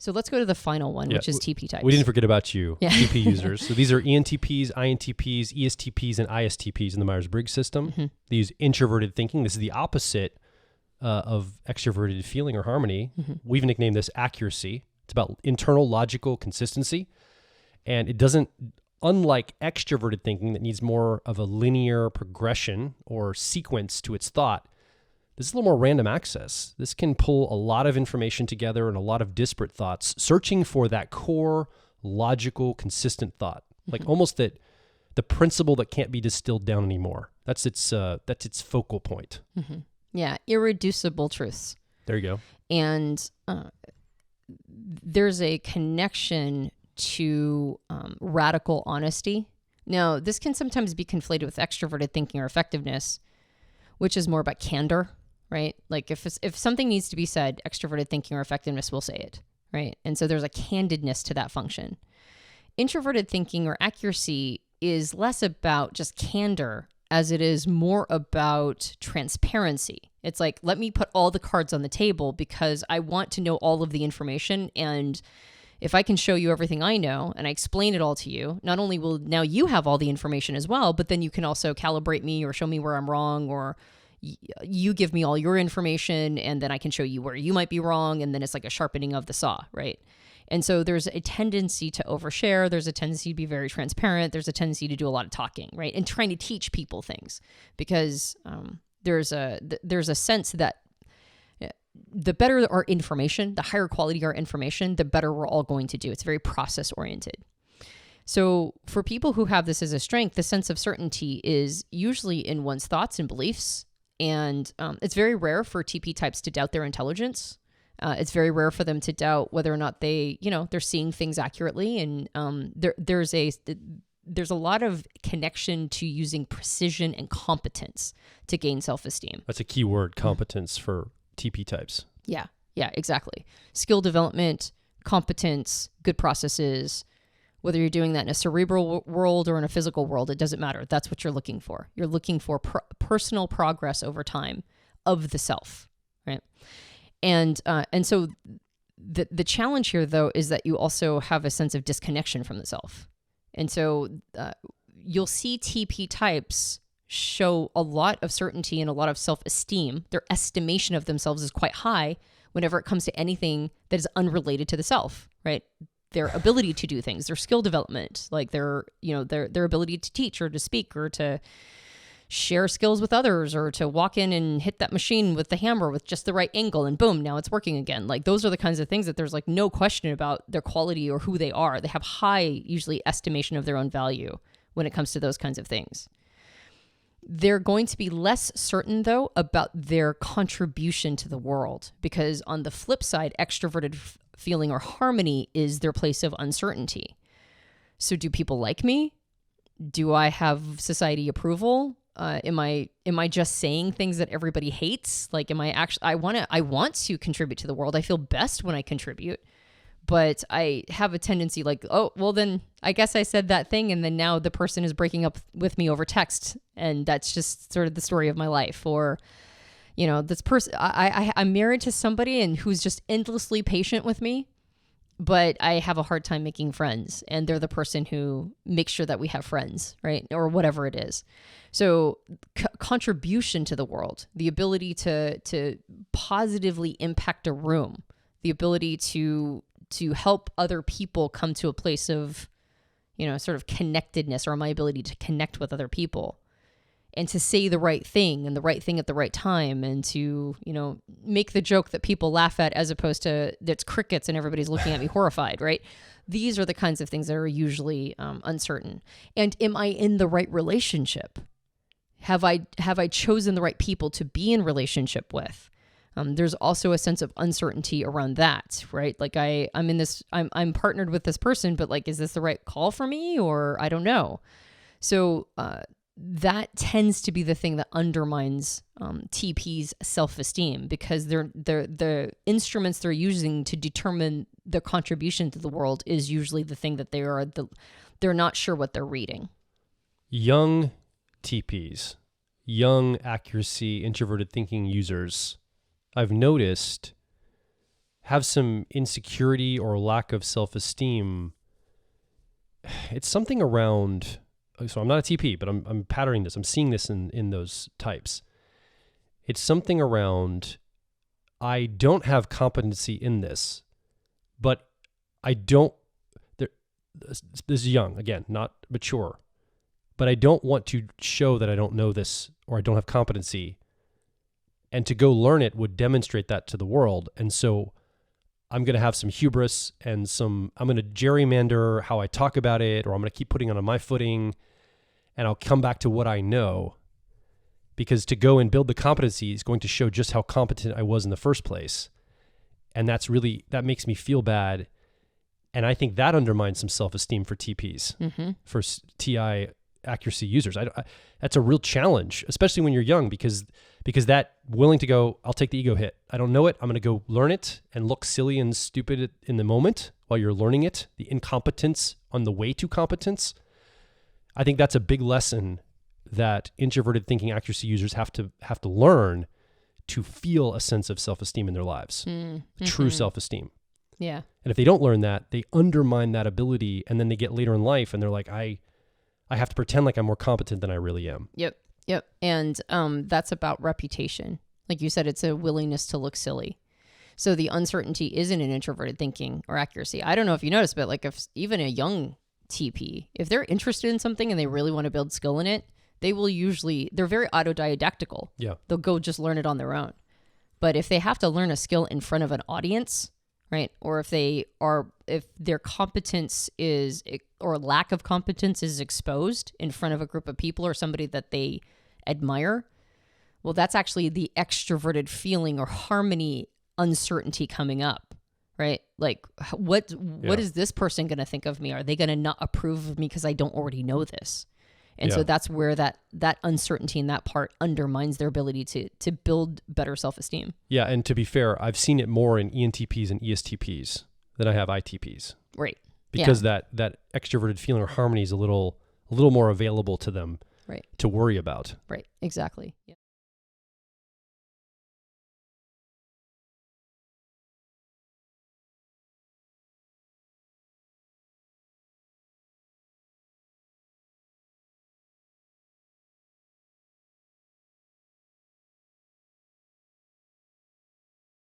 So let's go to the final one, which is TP types. We didn't forget about you, TP users. So these are ENTPs, INTPs, ESTPs, and ISTPs in the Myers-Briggs system. Mm-hmm. They use introverted thinking. This is the opposite of extroverted feeling or harmony. Mm-hmm. We've nicknamed this accuracy. It's about internal logical consistency. And it doesn't, unlike extroverted thinking that needs more of a linear progression or sequence to its thought, this is a little more random access. This can pull a lot of information together and a lot of disparate thoughts, searching for that core, logical, consistent thought, like almost that the principle that can't be distilled down anymore. That's its focal point. Mm-hmm. Yeah, irreducible truths. There you go. And there's a connection to radical honesty. Now, this can sometimes be conflated with extroverted thinking or effectiveness, which is more about candor, right? Like if something needs to be said, extroverted thinking or effectiveness will say it, right? And so there's a candidness to that function. Introverted thinking or accuracy is less about just candor as it is more about transparency. It's like, let me put all the cards on the table because I want to know all of the information. And if I can show you everything I know and I explain it all to you, not only will now you have all the information as well, but then you can also calibrate me or show me where I'm wrong, or you give me all your information and then I can show you where you might be wrong. And then it's like a sharpening of the saw, right? And so there's a tendency to overshare. There's a tendency to be very transparent. There's a tendency to do a lot of talking, right? And trying to teach people things because there's a sense that the better our information, the higher quality our information, the better we're all going to do. It's very process oriented. So for people who have this as a strength, the sense of certainty is usually in one's thoughts and beliefs. And it's very rare for TP types to doubt their intelligence. It's very rare for them to doubt whether or not they're seeing things accurately. And there's a lot of connection to using precision and competence to gain self-esteem. That's a key word, competence, for TP types. Yeah, exactly. Skill development, competence, good processes. Whether you're doing that in a cerebral world or in a physical world, it doesn't matter. That's what you're looking for. You're looking for personal progress over time of the self, right? And so the challenge here, though, is that you also have a sense of disconnection from the self. And so you'll see TP types show a lot of certainty and a lot of self-esteem. Their estimation of themselves is quite high whenever it comes to anything that is unrelated to the self, right? Their ability to do things, their skill development, like their ability to teach or to speak or to share skills with others or to walk in and hit that machine with the hammer with just the right angle and boom, now it's working again. Like those are the kinds of things that there's like no question about their quality or who they are. They have high, usually, estimation of their own value when it comes to those kinds of things. They're going to be less certain, though, about their contribution to the world because on the flip side, extroverted feeling or harmony is their place of uncertainty. So do people like me? Do I have society approval? Am I just saying things that everybody hates? Like, am I actually, I want to contribute to the world. I feel best when I contribute, but I have a tendency like, oh, well then I guess I said that thing. And then now the person is breaking up with me over text. And that's just sort of the story of my life. Or, this person, I'm married to somebody and who's just endlessly patient with me, but I have a hard time making friends. And they're the person who makes sure that we have friends, right? Or whatever it is. So contribution to the world, the ability to positively impact a room, the ability to help other people come to a place of, sort of connectedness, or my ability to connect with other people and to say the right thing and the right thing at the right time and to, make the joke that people laugh at as opposed to it's crickets and everybody's looking at me horrified, right? These are the kinds of things that are usually uncertain. And am I in the right relationship? Have I chosen the right people to be in relationship with? There's also a sense of uncertainty around that, right? Like I'm partnered with this person, but like, is this the right call for me? Or I don't know. So that tends to be the thing that undermines TP's self-esteem because the instruments they're using to determine their contribution to the world is usually the thing that they're not sure what they're reading. Young TPs, young accuracy, introverted thinking users, I've noticed, have some insecurity or lack of self-esteem, it's something around, so I'm not a TP, but I'm patterning this. I'm seeing this in those types. It's something around, I don't have competency in this, but I don't, this is young, again, not mature, but I don't want to show that I don't know this or I don't have competency. And to go learn it would demonstrate that to the world. And so I'm going to have some hubris and I'm going to gerrymander how I talk about it, or I'm going to keep putting it on my footing, and I'll come back to what I know, because to go and build the competency is going to show just how competent I was in the first place. And that makes me feel bad. And I think that undermines some self-esteem for TPs, for TI accuracy users. That's a real challenge, especially when you're young, because that willing to go, I'll take the ego hit. I don't know it. I'm going to go learn it and look silly and stupid in the moment while you're learning it. The incompetence on the way to competence. I think that's a big lesson that introverted thinking accuracy users have to learn to feel a sense of self-esteem in their lives, true self-esteem. Yeah. And if they don't learn that, they undermine that ability, and then they get later in life and they're like, I have to pretend like I'm more competent than I really am. Yep. And that's about reputation. Like you said, it's a willingness to look silly. So the uncertainty isn't an introverted thinking or accuracy. I don't know if you noticed, but like if even a young TP, if they're interested in something and they really want to build skill in it, they're very autodidactical. Yeah. They'll go just learn it on their own. But if they have to learn a skill in front of an audience, right? Or if their competence or lack of competence is exposed in front of a group of people or somebody that they admire, well, that's actually the extroverted feeling or harmony uncertainty coming up, right? Like what is this person going to think of me? Are they going to not approve of me because I don't already know this? And so that's where that uncertainty in that part undermines their ability to build better self-esteem. Yeah, and to be fair, I've seen it more in ENTPs and ESTPs than I have ITPs. Right. Because that extroverted feeling or harmony is a little more available to them, right, to worry about. Right. Exactly. Yeah.